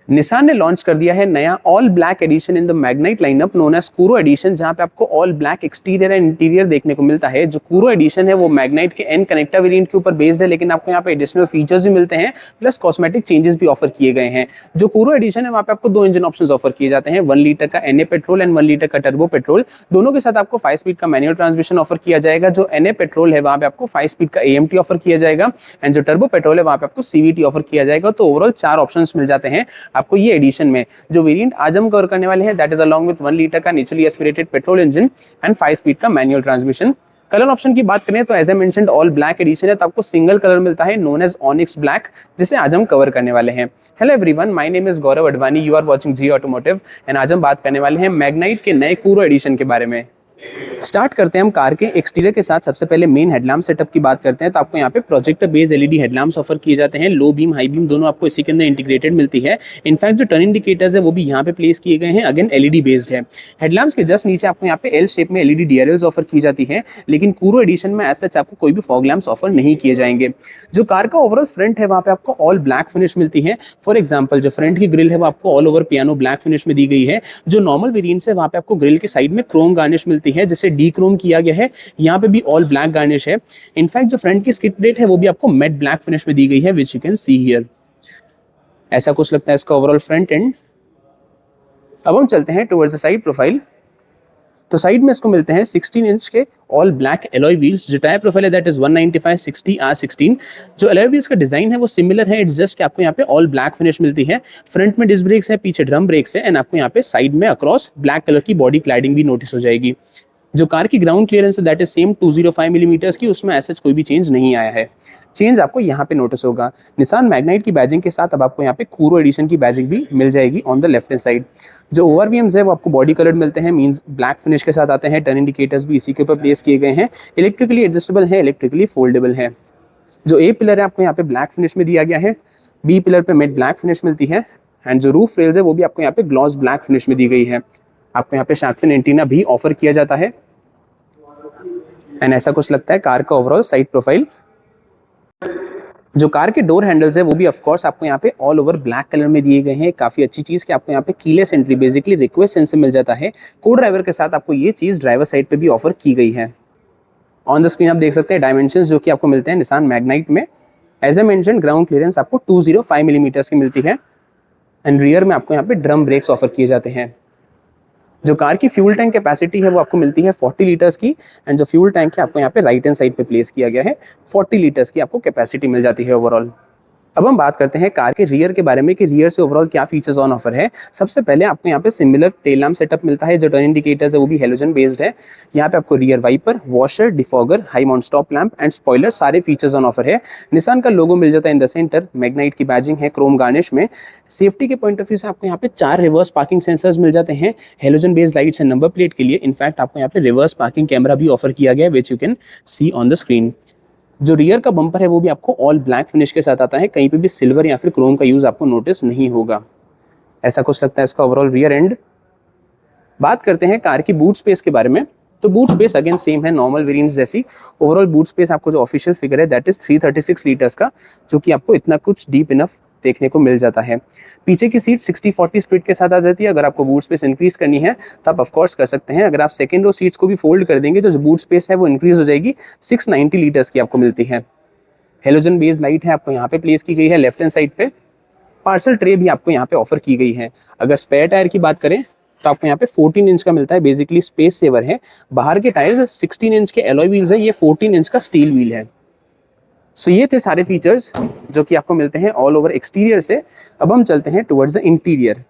Nissan ने launch कर दिया है नया all black edition in the Magnite lineup known as Kuro edition, जहां पे आपको all black exterior and interior देखने को मिलता है। जो कूरो एडिशन है वो मैग्नाइट के एन कनेक्टा वेरिएंट के ऊपर बेस्ड है, लेकिन आपको यहाँ पे एडिशनल फीचर्स भी मिलते हैं, प्लस कॉस्मेटिक चेंजेस भी ऑफर किए गए हैं। जो कूरो एडिशन है वहाँ पे आपको 2 इंजन ऑप्शंस ऑफर किए जाते हैं, 1 लीटर का एनए पेट्रोल एंड 1 लीटर का टर्बो पेट्रोल। दोनों के साथ आपको 5 स्पीड का मैनुअल ट्रांसमिशन ऑफर किया जाएगा। जो एनए पेट्रोल है वहाँ पे आपको 5 स्पीड का एएमटी ऑफर किया जाएगा, एंड जो टर्बो पेट्रोल है वहाँ पे आपको सीवीटी ऑफर किया जाएगा। तो ओवरऑल 4 ऑप्शंस मिल जाते हैं आपको ये एडिशन में। जो वेरिएंट आज हम कवर करने वाले हैं that is along with 1 litre का naturally aspirated petrol engine and 5 speed का मैनुअल ट्रांसमिशन। कलर ऑप्शन की बात करें तो as I mentioned all black edition है, तो आपको सिंगल कलर मिलता है नोन एज ऑनिक्स ब्लैक, जिसे आज हम कवर करने वाले हैं। Hello everyone, my name is Gaurav Advani, you are watching G automotive and आज हम बात करने वाले हैं मैग्नाइट के नए कूरो एडिशन के बारे में। स्टार्ट करते हैं हम कार के एक्सटीरियर के साथ। सबसे पहले मेन हेडलैम्प सेटअप की बात करते हैं तो आपको यहाँ पे projector based LED headlamps offer किए जाते हैं। लो बीम हाई बीम दोनों आपको इसी के अंदर इंटीग्रेटेड मिलती है। इनफैक्ट जो टर्न इंडिकेटर्स है वो भी यहाँ पे प्लेस किए गए हैं, अगेन एलईडी बेस्ड है। हेडलैम्प्स के जस्ट नीचे आपको यहाँ पे एल शेप में एलईडी डीआरएल्स ऑफर की जाती है, लेकिन कूरो एडिशन में ऐसा आपको कोई भी फॉग लैम्प्स ऑफर नहीं किए जाएंगे। जो कार का ओवरऑल फ्रंट है वहाँ पे आपको ऑल ब्लैक फिनिश मिलती है। फॉर एग्जाम्पल जो फ्रंट की ग्रिल है वो आपको all over piano black finish में दी गई है। जो नॉर्मल वेरिएंट्स है वहाँ पे आपको ग्रिल के साइड में क्रोम गार्निश मिलती है, जिसे डी क्रोम किया है। यहाँ पे भी ऑल ब्लैक गार्निश है। इनफैक्ट जो फ्रंट की स्किड प्लेट है वो भी आपको मैट ब्लैक फिनिश में दी गई है, which you can see here. ऐसा कुछ लगता है इसका ओवरऑल फ्रंट एंड। अब हम चलते हैं टुवर्ड्स द साइड प्रोफाइल। तो साइड में इसको मिलते हैं 16 इंच के ऑल ब्लैक एलॉय व्हील्स। जो टायर प्रोफाइल है दैट इज 195/60R16। जो एलॉय व्हील्स का डिजाइन है वो सिमिलर है, इट्स जस्ट कि आपको यहाँ पे ऑल ब्लैक फिनिश मिलती है। फ्रंट में डिस्क ब्रेक्स है, पीछे ड्रम ब्रेक्स है, एंड आपको यहाँ पे साइड में अक्रॉस ब्लैक कलर की बॉडी क्लैडिंग भी नोटिस हो जाएगी। जो कार की ग्राउंड क्लियरेंस है दैट इज सेम 205 मिलीमीटर्स की, उसमें ऐसा कोई भी चेंज नहीं आया है। चेंज आपको यहाँ पे नोटिस होगा। निसान मैग्नाइट की बैजिंग के साथ अब आपको यहाँ पे कूरो एडिशन की बैजिंग भी मिल जाएगी on the left hand side. जो ओवरवीएम्स है वो आपको बॉडी कलर्ड मिलते हैं, मींस ब्लैक फिनिश के साथ आते हैं। टर्न इंडिकेटर्स भी इसी के ऊपर प्लेस किए गए हैं। इलेक्ट्रिकली एडजस्टेबल है, इलेक्ट्रिकली फोल्डेबल है। जो ए पिलर है आपको यहाँ पे ब्लैक फिनिश में दिया गया है, बी पिलर पे मेट ब्लैक फिनिश मिलती है, एंड जो रूफ रेल्स है वो भी आपको यहाँ पे ग्लॉस ब्लैक फिनिश में दी गई है। आपको यहाँ पे शार्क फिन एंटीना भी ऑफर किया जाता है, एंड ऐसा कुछ लगता है कार का ओवरऑल साइड प्रोफाइल। जो कार के डोर हैंडल्स है वो भी ऑफ कोर्स आपको यहाँ पे ऑल ओवर ब्लैक कलर में दिए गए हैं। काफी अच्छी चीज कि आपको यहाँ पे keyless entry basically request sensor मिल जाता है। को ड्राइवर के साथ आपको ये चीज ड्राइवर साइड पे भी ऑफर की गई है। ऑन द स्क्रीन आप देख सकते हैं डायमेंशंस जो कि आपको मिलते हैं निसान मैग्नाइट में। As a mention ground clearance आपको 205 मिलीमीटर्स की मिलती है, एंड रियर में आपको यहाँ पे ड्रम ब्रेक्स ऑफर किए जाते हैं। जो कार की फ्यूल टैंक कैपेसिटी है वो आपको मिलती है 40 लीटर्स की, एंड जो फ्यूल टैंक है आपको यहाँ पे राइट हैंड साइड पे प्लेस किया गया है। 40 लीटर्स की आपको कैपेसिटी मिल जाती है ओवरऑल। अब हम बात करते हैं कार के रियर के बारे में कि रियर से ओवरऑल क्या फीचर्स ऑन ऑफर है। सबसे पहले आपको यहाँ पे सिमिलर टेल लैम्प सेटअप मिलता है। जो टर्न इंडिकेटर्स है वो भी हेलोजन बेस्ड है। यहाँ पे आपको rear wiper, washer, defogger, high mount stop lamp and spoiler सारे फीचर्स ऑन ऑफर है। निसान का लोगो मिल जाता है इन द सेंटर। मैग्नाइट की बैजिंग है क्रोम गार्निश में। सेफ्टी के पॉइंट ऑफ व्यू से आपको यहाँ पे 4 रिवर्स पार्किंग सेंसर्स मिल जाते हैं halogen based lights and number plate के लिए। इनफैक्ट आपको यहाँ पे रिवर्स पार्किंग कैमरा भी ऑफर किया गया है, which you can C on the screen. जो रियर का बम्पर है वो भी आपको ऑल ब्लैक फिनिश के साथ आता है। कहीं पे भी सिल्वर या फिर क्रोम का यूज आपको नोटिस नहीं होगा। ऐसा कुछ लगता है इसका ओवरऑल रियर एंड। बात करते हैं कार की बूट स्पेस के बारे में। तो बूट स्पेस अगेन सेम है नॉर्मल वेरिएंट्स जैसी। ओवरऑल बूट स्पेस आपको जो ऑफिशियल फिगर है दैट इज 336 लीटर्स का, जो कि आपको इतना कुछ डीप इनफ देखने को मिल जाता है। पीछे की सीट 60-40 स्प्लिट के साथ आ जाती है। अगर आपको बूट स्पेस इंक्रीज करनी है तो आप ऑफकोर्स कर सकते हैं। अगर आप सेकेंड रो सीट्स को भी फोल्ड कर देंगे तो जो बूट स्पेस है वो इंक्रीज हो जाएगी, 690 लीटर्स की आपको मिलती है। हेलोजन बेस्ड लाइट है आपको यहाँ पे प्लेस की गई है लेफ्ट हैंड साइड पे। पार्सल ट्रे भी आपको यहाँ पे ऑफर की गई है। अगर स्पेयर टायर की बात करें तो आपको यहाँ पे 14 इंच का मिलता है, बेसिकली स्पेस सेवर है। बाहर के टायर्स 16 इंच के एलॉय व्हील्स है, ये 14 इंच का स्टील व्हील है। सो ये थे सारे फीचर्स जो कि आपको मिलते हैं ऑल ओवर एक्सटीरियर से। अब हम चलते हैं टुवर्ड्स द इंटीरियर।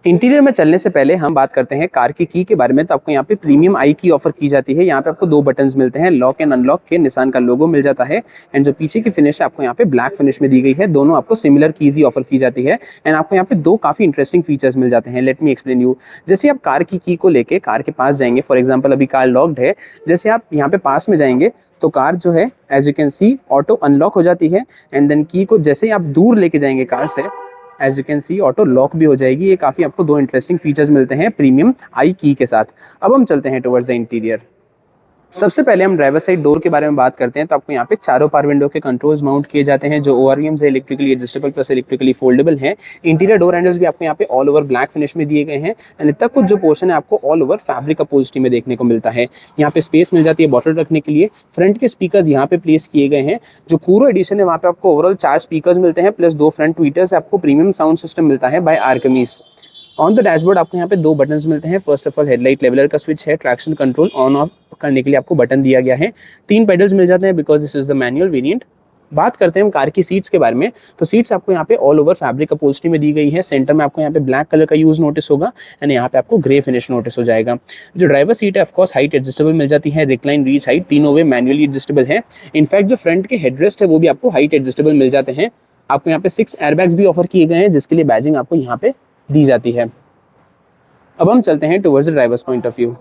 इंटीरियर में चलने से पहले हम बात करते हैं कार की के बारे में। तो आपको यहाँ पे प्रीमियम आई की ऑफर की जाती है। यहाँ पे आपको 2 बटन्स मिलते हैं, लॉक एंड अनलॉक के। निसान का लोगो मिल जाता है, एंड जो पीछे की फिनिश है आपको यहाँ पे ब्लैक फिनिश में दी गई है। दोनों आपको सिमिलर कीज ही ऑफर की जाती है, एंड आपको यहाँ पे 2 काफी इंटरेस्टिंग फीचर्स मिल जाते हैं। Let me explain you. जैसे आप कार की को लेके कार के पास जाएंगे, फॉर एग्जाम्पल अभी कार लॉक्ड है, जैसे आप यहाँ पे पास में जाएंगे तो कार जो है as you can see auto unlock हो जाती है, एंड देन की को जैसे ही आप दूर लेके जाएंगे कार से as you can see auto lock भी हो जाएगी। ये काफ़ी आपको 2 इंटरेस्टिंग फीचर्स मिलते हैं प्रीमियम आई की के साथ। अब हम चलते हैं टुवर्ड्स द इंटीरियर। सबसे पहले हम ड्राइवर साइड डोर के बारे में बात करते हैं तो आपको यहाँ पे चारों पावर विंडो के कंट्रोल्स माउंट किए जाते हैं जो ORVMs है, electrically adjustable plus electrically foldable हैं। इंटीरियर डोर हैंडल्स भी आपको यहाँ पे ऑल ओवर ब्लैक फिनिश में दिए गए हैं एंड इतना कुछ जो पोर्शन है आपको ऑल ओवर फैब्रिक अपहोल्स्ट्री में देखने को मिलता है। यहाँ पे स्पेस मिल जाती है बॉटल रखने के लिए। फ्रंट के स्पीकर्स यहाँ पे प्लेस किए गए हैं। जो कूरो एडिशन है वहाँ पे आपको ओवरऑल 4 स्पीकर्स मिलते हैं प्लस 2 फ्रंट ट्वीटर्स। आपको प्रीमियम साउंड सिस्टम मिलता है बाय आर्कमीज। ऑन द डैशबोर्ड आपको यहाँ पे 2 बटन्स मिलते हैं। First of all headlight leveller का स्विच है, ट्रैक्शन कंट्रोल ऑन ऑफ करने के लिए आपको बटन दिया गया है। 3 पेडल्स मिल जाते हैं because this is the manual variant. बात करते हैं हम कार की सीट्स के बारे में तो सीट्स आपको यहाँ पे ऑल ओवर फैब्रिक अपहोल्स्ट्री में दी गई है। सेंटर में आपको यहाँ पे ब्लैक कलर का यूज नोटिस होगा एंड यहाँ पे आपको ग्रे फिनिश नोटिस हो जाएगा। जो ड्राइवर सीट है ऑफकोर्स हाइट एडजस्टेबल मिल जाती है, रिक्लाइन रीच हाइट तीनों वे मैनुअली एडजस्टेबल है। इनफैक्ट जो फ्रंट के हेडरेस्ट है वो भी आपको हाइट एडजस्टेबल मिल जाते हैं। आपको यहाँ पे 6 एयरबैग्स भी ऑफर किए गए हैं जिसके लिए बैजिंग आपको यहाँ पे दी जाती है। अब हम चलते हैं towards the drivers point of view.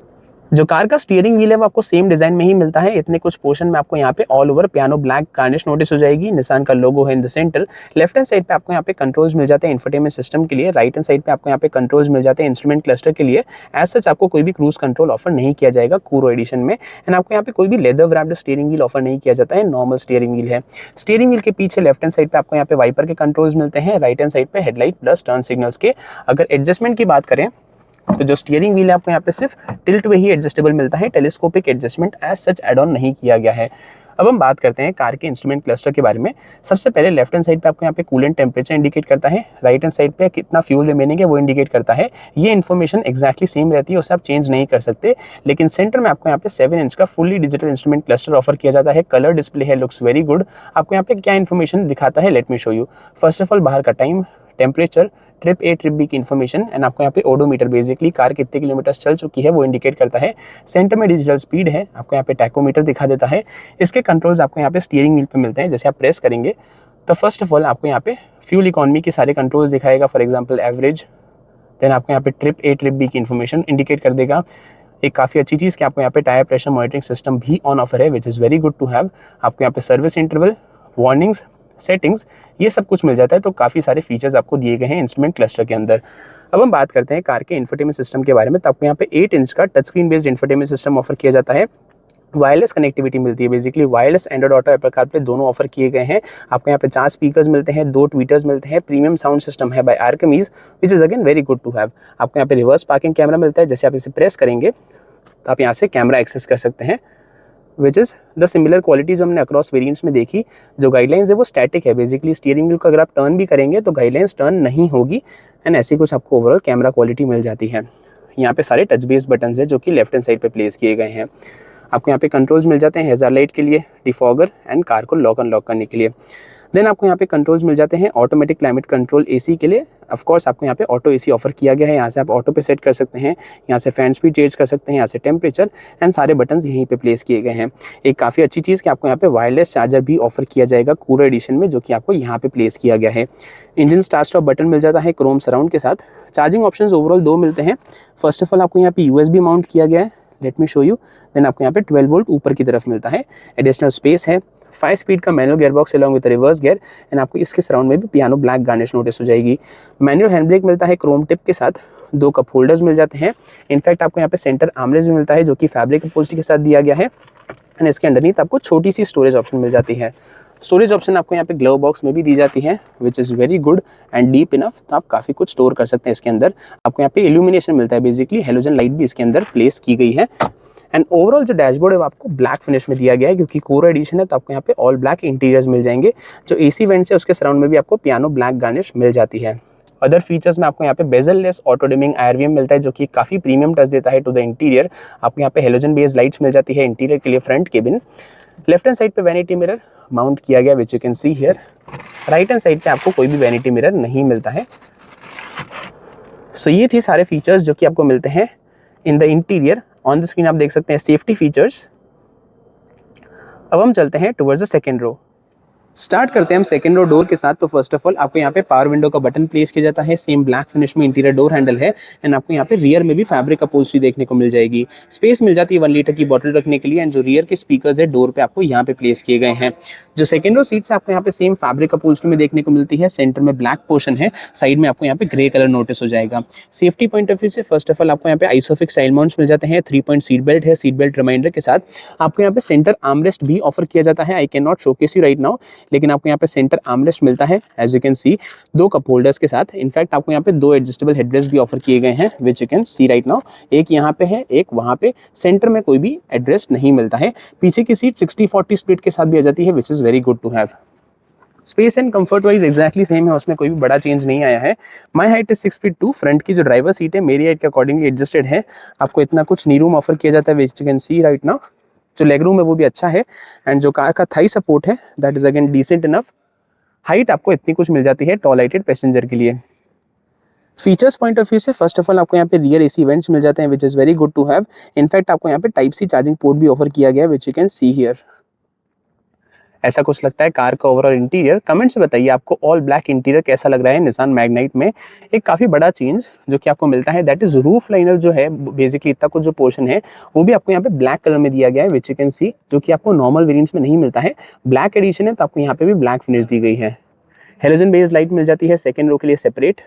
जो कार का स्टीयरिंग व्हील है वो आपको सेम डिजाइन में ही मिलता है। इतने कुछ पोर्शन में आपको यहाँ पे all over piano black garnish notice हो जाएगी। निसान का लोगो है in the centre. Left hand side पे आपको यहाँ पे कंट्रोल्स मिल जाते हैं इंफोटेनमेंट सिस्टम के लिए। राइट हैंड साइड पे आपको यहाँ पे कंट्रोल्स मिल जाते हैं इंस्ट्रूमेंट क्लस्टर के लिए। एज सच आपको कोई भी क्रूज कंट्रोल ऑफर नहीं किया जाएगा कूरो एडिशन में एंड आपको यहाँ पे कोई भी leather wrapped steering wheel offer नहीं किया जाता है, नॉर्मल स्टीयरिंग व्हील है। स्टीयरिंग व्हील के पीछे लेफ्ट हैंड साइड पे आपको यहाँ पे वाइपर के कंट्रोल्स मिलते हैं। राइट हैंड साइड पे हेडलाइट प्लस टर्न सिग्नल्स के। अगर एडजस्टमेंट की बात करें तो जो स्टीयरिंग व्हील है आपको यहाँ पे सिर्फ टिल्ट वे ही एडजस्टेबल मिलता है, telescopic adjustment as such add on नहीं किया गया है। अब हम बात करते हैं कार के इंस्ट्रूमेंट क्लस्टर के बारे में। सबसे पहले लेफ्ट हैंड साइड पे आपको यहाँ पे कूलेंट टेम्परेचर इंडिकेट करता है। राइट हैंड साइड पे कितना फ्यूल रिमेनिंग है वो इंडिकेट करता है। ये इन्फॉर्मेशन एक्जैक्टली सेम रहती है, उसे आप चेंज नहीं कर सकते। लेकिन सेंटर में आपको यहाँ पे 7 इंच का fully digital instrument cluster offer किया जाता है। कलर डिस्प्ले है, लुक्स वेरी गुड। आपको यहाँ पे क्या इन्फॉर्मेशन दिखाता है let me show you. First of all बाहर का time, temperature, trip A trip B की इन्फॉर्मेशन एंड आपको यहाँ पे ओडोमीटर बेसिकली कार कितने किलोमीटर चल चुकी है वो इंडिकेट करता है। सेंटर में डिजिटल स्पीड है, आपको यहाँ पे टैकोमीटर दिखा देता है। इसके कंट्रोल्स आपको यहाँ पे स्टीयरिंग व्हील पे मिलते हैं। जैसे आप प्रेस करेंगे तो फर्स्ट ऑफ ऑल आपको यहाँ पे फ्यूल इकोनॉमी के सारे कंट्रोल्स दिखाएगा, फॉर एग्जाम्पल एवरेज। देन आपको यहाँ पे ट्रिप ए ट्रिप बी की इन्फॉर्मेशन इंडिकेट कर देगा। एक काफ़ी अच्छी चीज़ कि आपको यहाँ पे टायर प्रेशर मॉनिटरिंग सिस्टम भी ऑन ऑफर है which is very good to have. आपको यहाँ पे सर्विस इंटरवल, वार्निंग्स, सेटिंग्स, ये सब कुछ मिल जाता है। तो काफ़ी सारे फीचर्स आपको दिए गए हैं इंस्ट्रूमेंट क्लस्टर के अंदर। अब हम बात करते हैं कार के इंफोटेनमेंट सिस्टम के बारे में। तो आपको यहाँ पे 8 इंच का touch screen based infotainment system offer किया जाता है। वायरलेस कनेक्टिविटी मिलती है, basically wireless Android auto, Apple CarPlay दोनों ऑफर किए गए हैं। आपको यहाँ पे 4 स्पीकर्स मिलते हैं, 2 ट्वीटर्स मिलते हैं। प्रीमियम साउंड सिस्टम है by Arkamys which is again very good to have. आपको यहाँ पे रिवर्स पार्किंग कैमरा मिलता है। जैसे आप इसे प्रेस करेंगे तो आप यहाँ से कैमरा एक्सेस कर सकते हैं which is the similar qualities हमने अक्रॉस वेरिएंट्स में देखी। जो गाइडलाइंस है वो स्टैटिक है, बेसिकली स्टीयरिंग व्हील को अगर आप टर्न भी करेंगे तो गाइडलाइंस टर्न नहीं होगी एंड ऐसी कुछ आपको ओवरऑल कैमरा क्वालिटी मिल जाती है। यहाँ पे सारे टच बेस्ड बटन्स हैं जो कि लेफ्ट हैंड साइड पे प्लेस किए गए हैं। आपको यहाँ पे कंट्रोल्स मिल जाते हैं हेज़ार्ड लाइट के लिए, डिफॉगर एंड कार को लॉक अनलॉक करने के लिए। देन आपको यहाँ पे कंट्रोल्स मिल जाते हैं ऑटोमेटिक क्लाइमेट कंट्रोल एसी के लिए। ऑफ कोर्स आपको यहाँ पे ऑटो एसी ऑफर किया गया है। यहाँ से आप ऑटो पे सेट कर सकते हैं, यहाँ से फैन स्पीड चेंज कर सकते हैं, यहाँ से टेम्परेचर एंड सारे बटन्स यहीं पे प्लेस किए गए हैं। एक काफ़ी अच्छी चीज़ कि आपको यहाँ पे वायरलेस चार्जर भी ऑफर किया जाएगा कूरो एडिशन में, जो कि आपको यहाँ पे प्लेस किया गया है। इंजन स्टार्ट स्टॉप बटन मिल जाता है क्रोम सराउंड के साथ। चार्जिंग ऑप्शंस ओवरऑल 2 मिलते हैं। फर्स्ट ऑफ ऑल आपको यहाँ पे USB माउंट किया गया है, let me show you. Then आपको यहाँ पे 12 वोल्ट ऊपर की तरफ मिलता है। एडिशनल स्पेस है, 5 स्पीड का manual gear box along with reverse gear and आपको इसके सराउंड में भी पियानो ब्लैक गार्निश नोटिस हो जाएगी। मैनुअल हैंड ब्रेक मिलता है क्रोम टिप के साथ। 2 कप होल्डर्स मिल जाते हैं। इनफैक्ट आपको यहाँ पे सेंटर आर्मरेस्ट भी मिलता है जो कि फैब्रिक अपहोल्स्ट्री के साथ दिया गया है एंड इसके अंडरनीथ आपको छोटी सी स्टोरेज ऑप्शन मिल जाती है। स्टोरेज ऑप्शन आपको यहाँ पे ग्लव बॉक्स में भी दी जाती है which is very good and deep enough, तो आप काफ़ी कुछ स्टोर कर सकते हैं इसके अंदर। आपको यहाँ पे इल्यूमिनेशन मिलता है, बेसिकली हेलोजन लाइट भी इसके अंदर प्लेस की गई है। एंड ओवरऑल जो डैशबोर्ड है वो आपको ब्लैक फिनिश में दिया गया है क्योंकि कोर एडिशन है, तो आपको यहाँ पे ऑल ब्लैक इंटीरियर्स मिल जाएंगे। जो AC वेंट्स है उसके सराउंड में भी आपको पियानो ब्लैक गार्निश मिल जाती है। अदर फीचर्स में आपको यहाँ पे bezel less auto dimming IRVM मिलता है जो कि काफ़ी प्रीमियम टच देता है टू द इंटीरियर। आपको यहाँ पे हेलोजन बेस्ड लाइट्स मिल जाती है इंटीरियर के लिए front cabin. Left hand side पे वैनिटी मिरर माउंट किया गया which you can see here. Right hand side पे आपको कोई भी वैनिटी मिरर नहीं मिलता है। सो ये थी सारे फीचर्स जो कि आपको मिलते हैं in the interior. On the screen आप देख सकते हैं सेफ्टी फीचर्स। अब हम चलते हैं towards the second row. Start करते हैं हम सेकंड रो डोर के साथ। तो फर्स्ट ऑफ ऑल आपको यहाँ पे पावर विंडो का बटन प्लेस किया जाता है, सेम ब्लैक फिनिश में इंटीरियर डोर हैंडल है एंड आपको यहाँ पे रियर में भी फैब्रिक अपहोल्स्ट्री देखने को मिल जाएगी। स्पेस मिल जाती है 1 लीटर की बॉटल रखने के लिए एंड जो रियर के स्पीकर्स है डोर पे आपको यहाँ पे प्लेस किए गए हैं। जो सेकंड रो सीट्स आपको यहाँ पे सेम फैब्रिक अपहोल्स्ट्री में देखने को मिलती है, सेंटर में ब्लैक पोर्शन है, साइड में आपको यहाँ पे ग्रे कलर नोटिस हो जाएगा। सेफ्टी पॉइंट ऑफ व्यू से फर्स्ट ऑफ ऑल आपको यहाँ पे आइसोफिक्स साइड माउंट्स मिल जाते हैं, 3 पॉइंट सीट बेल्ट है, सीट बेल्ट रिमाइंडर के साथ आपको यहाँ पे सेंटर आर्मरेस्ट भी ऑफर किया जाता है। I can not showcase you right now, लेकिन आपको यहाँ पे सेंटर आर्मरेस्ट मिलता है as you can see 2 cup holders के साथ। इनफैक्ट आपको यहाँ पे 2 एडजस्टेबल हेडरेस्ट भी ऑफर किए गए हैं विच you can see right now. एक यहाँ पे है, एक वहाँ पे, सेंटर में कोई भी एडरेस्ट नहीं मिलता है। पीछे की सीट 60-40 स्प्लिट के साथ भी आ जाती है which is very good to have. Space and comfort wise exactly same है, उसमें कोई भी बड़ा चेंज नहीं आया है। My height is 6 feet 2। Front की जो ड्राइवर सीट है मेरी हाइट के अकॉर्डिंगली एडजस्टेड है। आपको इतना कुछ नी रूम ऑफर किया जाता है which you can see right now. जो लेग रूम है वो भी अच्छा है एंड जो कार का थाई सपोर्ट है that is again decent enough. Height आपको इतनी कुछ मिल जाती है टॉल हाइटेड पैसेंजर के लिए। फीचर्स पॉइंट ऑफ व्यू से फर्स्ट ऑफ ऑल आपको यहाँ पे रियर एसी वेंट्स मिल जाते हैं which is very good to have. In fact आपको यहाँ पे टाइप सी चार्जिंग पोर्ट भी ऑफर किया गया which you can see here. ऐसा कुछ लगता है कार का ओवरऑल इंटीरियर। कमेंट से बताइए आपको ऑल ब्लैक इंटीरियर कैसा लग रहा है निसान मैग्नाइट में। एक काफ़ी बड़ा चेंज जो कि आपको मिलता है दैट इज रूफ लाइनर जो है, बेसिकली इतना कुछ जो पोर्शन है वो भी आपको यहाँ पे ब्लैक कलर में दिया गया है विच यू कैन सी, जो कि आपको नॉर्मल वेरिएंट्स में नहीं मिलता है। ब्लैक एडिशन है तो आपको यहाँ पे भी ब्लैक फिनिश दी गई है। हेलोजन बेस्ड लाइट मिल जाती है सेकंड रो के लिए सेपरेट।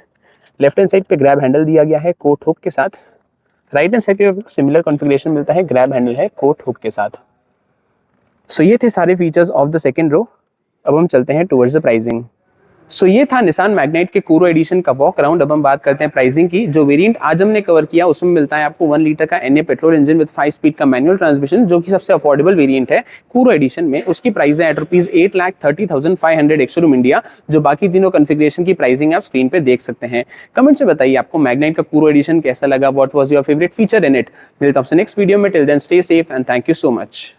लेफ्ट हैंड साइड पे ग्रैब हैंडल दिया गया है कोट हुक के साथ। राइट हैंड साइड पे सिमिलर कॉन्फ़िगरेशन मिलता है, ग्रैब हैंडल है कोट हुक के साथ। सो ये थे सारे features of the second row. अब हम चलते हैं टुवर्ड्स द प्राइसिंग। सो ये था निसान मैग्नाइट के कूरो एडिशन का वॉक अराउंड। अब हम बात करते हैं प्राइसिंग की। जो वेरिएंट आज हमने कवर किया उसमें मिलता है आपको 1 लीटर का NA petrol engine with 5 speed का मैनुअल ट्रांसमिशन, जो कि सबसे अफोर्डेबल वेरिएंट है कूरो एडिशन में। उसकी प्राइस है एट ₹8,30,500 एक्स-शोरूम इंडिया। जो बाकी तीनों कॉन्फ़िगरेशन की प्राइसिंग आप स्क्रीन पे देख सकते हैं। कमेंट से बताइए आपको मैग्नाइट का कूरो एडिशन कैसा लगा, what was your favourite feature in it. मिलते हैं आपसे नेक्स्ट वीडियो में। Till then stay safe and thank you so much.